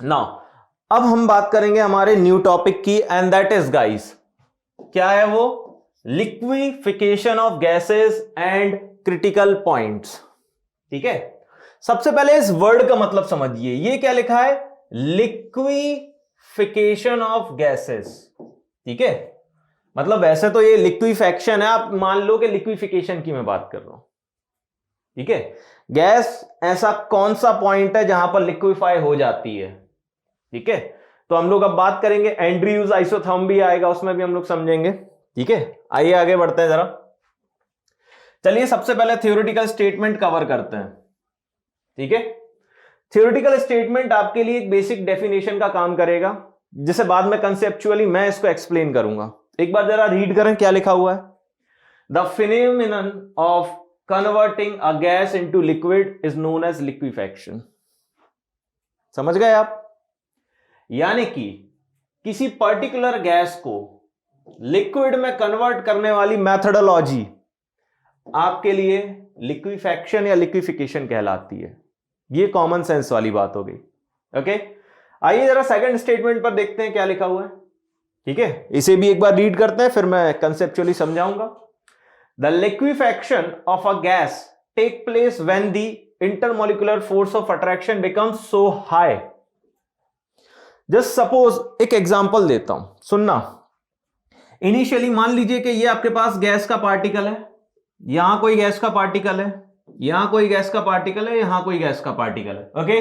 Now अब हम बात करेंगे हमारे न्यू टॉपिक की, एंड दैट इज गाइस, क्या है वो? Liquefaction of gases and critical points. ठीक है, सबसे पहले इस वर्ड का मतलब समझिए, ये क्या लिखा है? Liquefaction of gases. ठीक है, मतलब वैसे तो ये लिक्विफेक्शन है, आप मान लो कि लिक्विफिकेशन की मैं बात कर रहा हूं। ठीक है, गैस ऐसा कौन सा पॉइंट है जहां पर लिक्विफाई हो जाती है? ठीक है, तो हम लोग अब बात करेंगे, एंड्रयूज आइसोथर्म भी आएगा, उसमें भी हम लोग समझेंगे। ठीक है, आइए आगे बढ़ते हैं जरा। चलिए सबसे पहले थ्योरेटिकल स्टेटमेंट कवर करते हैं। ठीक है, थ्योरेटिकल स्टेटमेंट आपके लिए एक बेसिक डेफिनेशन का काम करेगा, जिसे बाद में कंसेप्चुअली मैं इसको एक्सप्लेन करूंगा। एक बार जरा रीड करें क्या लिखा हुआ है। The phenomenon of converting a gas into liquid is known as liquefaction. समझ गए आप? यानी कि किसी पर्टिकुलर गैस को लिक्विड में कन्वर्ट करने वाली मेथोडोलॉजी आपके लिए लिक्विफेक्शन या लिक्विफिकेशन कहलाती है। ये कॉमन सेंस वाली बात हो गई। ओके, आइए जरा सेकंड स्टेटमेंट पर देखते हैं क्या लिखा हुआ है। ठीक है, इसे भी एक बार रीड करते हैं, फिर मैं कंसेप्चुअली समझाऊंगा। The liquefaction of a gas take place when the intermolecular force of attraction becomes so high. Just suppose एक एग्जांपल देता हूं, सुनना। इनिशियली मान लीजिए कि ये आपके पास गैस का पार्टिकल है, यहां कोई गैस का पार्टिकल है, यहां कोई गैस का पार्टिकल है, यहां कोई गैस का पार्टिकल है। ओके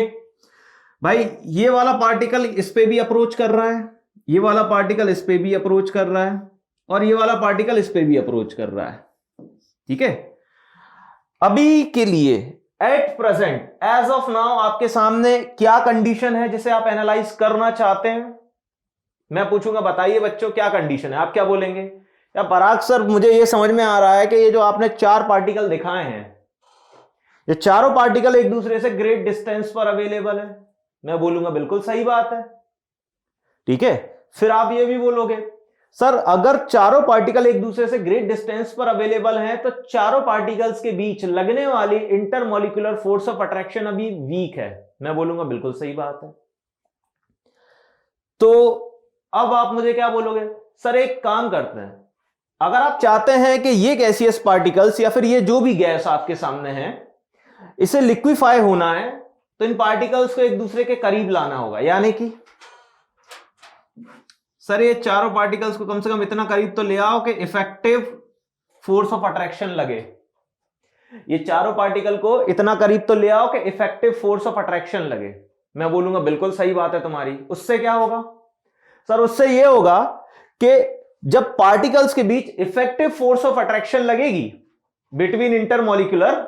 भाई, ये वाला पार्टिकल इस पे भी अप्रोच कर रहा है, ये वाला पार्टिकल इस पे भी अप्रोच कर रहा है, और ये वाला पार्टिकल इस पे भी अप्रोच कर रहा है। ठीक है, अभी के लिए at present as of now आपके सामने क्या कंडीशन है जिसे आप एनालाइज करना चाहते हैं? मैं पूछूंगा बताइए बच्चों क्या कंडीशन है, आप क्या बोलेंगे? या पराग सर मुझे ये समझ में आ रहा है कि ये जो आपने चार पार्टिकल दिखाए हैं, ये चारों पार्टिकल एक दूसरे से ग्रेट डिस्टेंस पर अवेलेबल है। मैं बोलूंगा बिल्कुल सही बात है। ठीक है, फिर आप ये भी बोलोगे सर अगर चारों पार्टिकल एक दूसरे से ग्रेट डिस्टेंस पर अवेलेबल हैं तो चारों पार्टिकल्स के बीच लगने वाली इंटरमोलिकुलर फोर्स ऑफ अट्रैक्शन अभी वीक है। मैं बोलूंगा बिल्कुल सही बात है। तो अब आप मुझे क्या बोलोगे? सर एक काम करते हैं, अगर आप चाहते हैं कि ये गैसियस पार्टिकल्स या फिर ये जो भी गैस आपके सामने है इसे लिक्विफाई होना है तो इन पार्टिकल्स को एक दूसरे के करीब लाना होगा। यानी कि सर ये चारों पार्टिकल्स को कम से कम इतना करीब तो ले आओ कि इफेक्टिव फोर्स ऑफ अट्रैक्शन लगे। ये चारों पार्टिकल को इतना करीब तो ले आओ कि इफेक्टिव फोर्स ऑफ अट्रैक्शन लगे। मैं बोलूंगा बिल्कुल सही बात है तुम्हारी। उससे क्या होगा? सर उससे यह होगा कि जब पार्टिकल्स के बीच इफेक्टिव फोर्स ऑफ अट्रैक्शन लगेगी बिटवीन इंटरमोलिकुलर,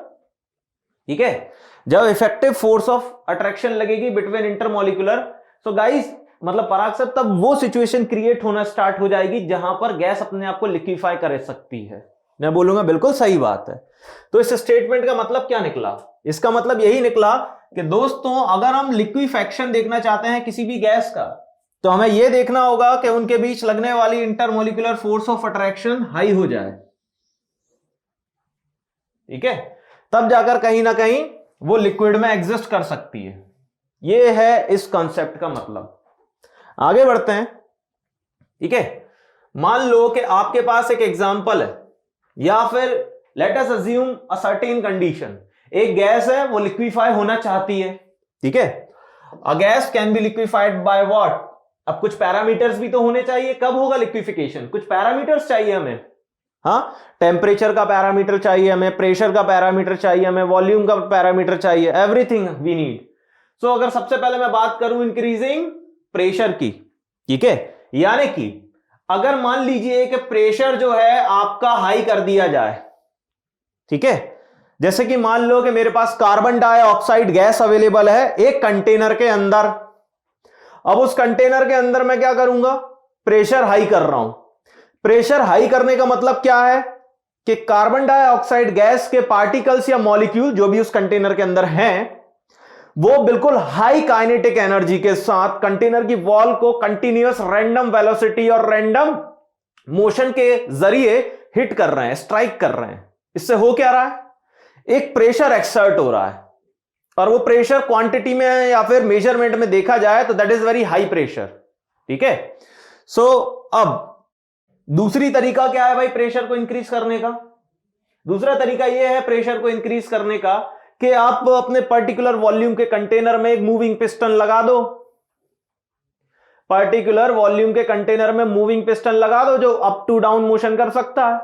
ठीक है, जब इफेक्टिव फोर्स ऑफ अट्रैक्शन लगेगी बिटवीन इंटरमोलिकुलर, तो गाइस मतलब पराग सर तब वो सिचुएशन क्रिएट होना स्टार्ट हो जाएगी जहां पर गैस अपने आप को लिक्विफाई कर सकती है। मैं बोलूंगा बिल्कुल सही बात है। तो इस स्टेटमेंट का मतलब क्या निकला? इसका मतलब यही निकला कि दोस्तों अगर हम लिक्विफेक्शन देखना चाहते हैं किसी भी गैस का तो हमें यह देखना होगा कि उनके बीच लगने वाली intermolecular force of attraction high हो जाए। ठीक है, तब जाकर कहीं ना कहीं वो लिक्विड में एग्जिस्ट कर सकती है। यह है इस कॉन्सेप्ट का मतलब। आगे बढ़ते हैं। ठीक है, मान लो कि आपके पास एक एग्जांपल है या फिर let us assume a certain condition. एक गैस है वो लिक्विफाई होना चाहती है। ठीक है, a gas can be liquefied by what? अब कुछ पैरामीटर्स भी तो होने चाहिए। कब होगा लिक्विफिकेशन? कुछ पैरामीटर्स चाहिए हमें। हाँ, टेम्परेचर का पैरामीटर चाहिए हमें, प्रेशर का पैरामीटर चाहिए हमें, वॉल्यूम का पैरामीटर चाहिए, एवरीथिंग वी नीड। सो अगर सबसे पहले मैं बात करूं इंक्रीजिंग प्रेशर की, ठीक है, यानी कि अगर मान लीजिए कि प्रेशर जो है आपका हाई कर दिया जाए, ठीक है, जैसे कि मान लो कि मेरे पास कार्बन डाइऑक्साइड गैस अवेलेबल है एक कंटेनर के अंदर। अब उस कंटेनर के अंदर मैं क्या करूंगा? प्रेशर हाई कर रहा हूं। प्रेशर हाई करने का मतलब क्या है कि कार्बन डाइऑक्साइड गैस के पार्टिकल्स या मॉलिक्यूल जो भी उस कंटेनर के अंदर हैं वो बिल्कुल हाई काइनेटिक एनर्जी के साथ कंटेनर की वॉल को कंटीन्यूअस रैंडम वेलोसिटी और रैंडम मोशन के जरिए हिट कर रहे हैं, स्ट्राइक कर रहे हैं। इससे हो क्या रहा है? एक प्रेशर एक्सर्ट हो रहा है पर वो प्रेशर क्वांटिटी में या फिर मेजरमेंट में देखा जाए तो that is very high pressure. ठीक है, सो अब दूसरी तरीका क्या है भाई प्रेशर को इंक्रीज करने का? दूसरा तरीका यह है प्रेशर को इंक्रीज करने का कि आप अपने पर्टिकुलर वॉल्यूम के कंटेनर में एक मूविंग पिस्टन लगा दो। पर्टिकुलर वॉल्यूम के कंटेनर में मूविंग पिस्टन लगा दो जो अप टू डाउन मोशन कर सकता है।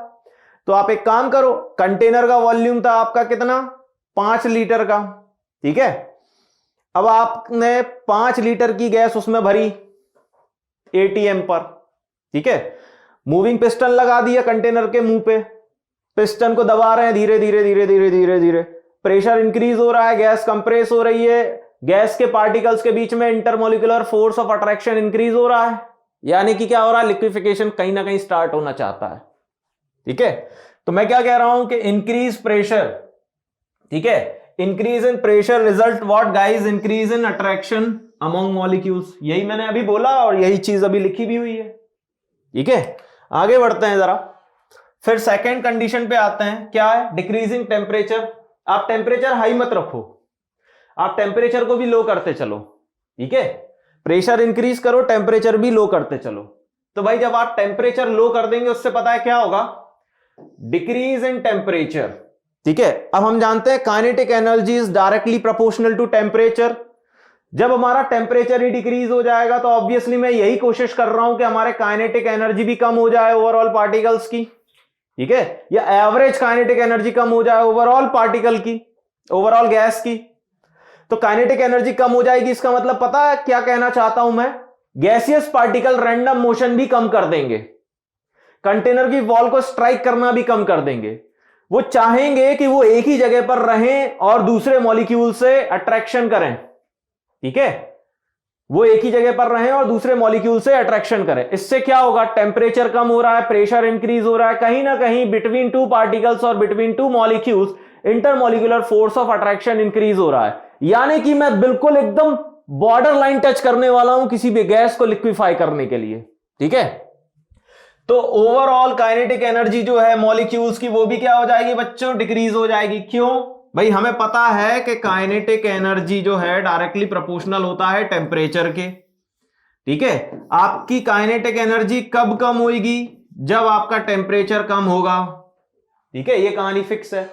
तो आप एक काम करो, कंटेनर का वॉल्यूम था आपका कितना, 5 लीटर का। ठीक है, अब आपने 5 लीटर की गैस उसमें भरी एटीएम पर। ठीक है, मूविंग पिस्टन लगा दिया कंटेनर के मुंह पे, पिस्टन को दबा रहे हैं धीरे धीरे धीरे धीरे धीरे धीरे, प्रेशर इंक्रीज हो रहा है, गैस कंप्रेस हो रही है, गैस के पार्टिकल्स के बीच में intermolecular force of attraction increase हो रहा है, यानी कि क्या हो रहा है, लिक्विफिकेशन कहीं ना कहीं स्टार्ट होना चाहता है। ठीक है, तो मैं क्या कह रहा हूं कि इंक्रीज प्रेशर, ठीक है, increase in pressure result what guys, increase in attraction among molecules. यही मैंने अभी बोला और यही चीज अभी लिखी भी हुई है। ठीक है, आगे बढ़ते हैं जरा, फिर सेकेंड कंडीशन पे आते हैं, क्या है, डिक्रीजिंग टेम्परेचर। आप टेम्परेचर हाई मत रखो, आप टेम्परेचर को भी लो करते चलो। ठीक है, प्रेशर इंक्रीज करो, टेम्परेचर भी लो करते चलो। तो भाई जब आप टेम्परेचर लो कर देंगे उससे पता है क्या होगा, डिक्रीज इन टेम्परेचर। ठीक है, अब हम जानते हैं kinetic energy is directly proportional to temperature. जब हमारा टेम्परेचर ही डिक्रीज हो जाएगा तो ऑब्वियसली मैं यही कोशिश कर रहा हूं कि हमारे काइनेटिक एनर्जी भी कम हो जाए ओवरऑल पार्टिकल्स की। ठीक है, या एवरेज काइनेटिक एनर्जी कम हो जाए ओवरऑल पार्टिकल की, ओवरऑल गैस की। तो काइनेटिक एनर्जी कम हो जाएगी, इसका मतलब पता है क्या कहना चाहता हूं मैं, गैसियस पार्टिकल रैंडम मोशन भी कम कर देंगे, कंटेनर की वॉल को स्ट्राइक करना भी कम कर देंगे। वो चाहेंगे कि वो एक ही जगह पर रहें और दूसरे मॉलिक्यूल से अट्रैक्शन करें। ठीक है, वो एक ही जगह पर रहें और दूसरे मॉलिक्यूल से अट्रैक्शन करें। इससे क्या होगा, टेम्परेचर कम हो रहा है, प्रेशर इंक्रीज हो रहा है, कहीं ना कहीं बिटवीन टू पार्टिकल्स और between two molecules intermolecular force of attraction increase हो रहा है। यानी कि मैं बिल्कुल एकदम बॉर्डर लाइन टच करने वाला हूं किसी भी गैस को लिक्विफाई करने के लिए। ठीक है, तो ओवरऑल काइनेटिक एनर्जी जो है मॉलिक्यूल्स की वो भी क्या हो जाएगी बच्चों, डिक्रीज हो जाएगी। क्यों भाई, हमें पता है कि काइनेटिक एनर्जी जो है डायरेक्टली प्रोपोर्शनल होता है टेम्परेचर के। ठीक है, आपकी काइनेटिक एनर्जी कब कम होगी, जब आपका टेम्परेचर कम होगा। ठीक है, ये कहानी फिक्स है।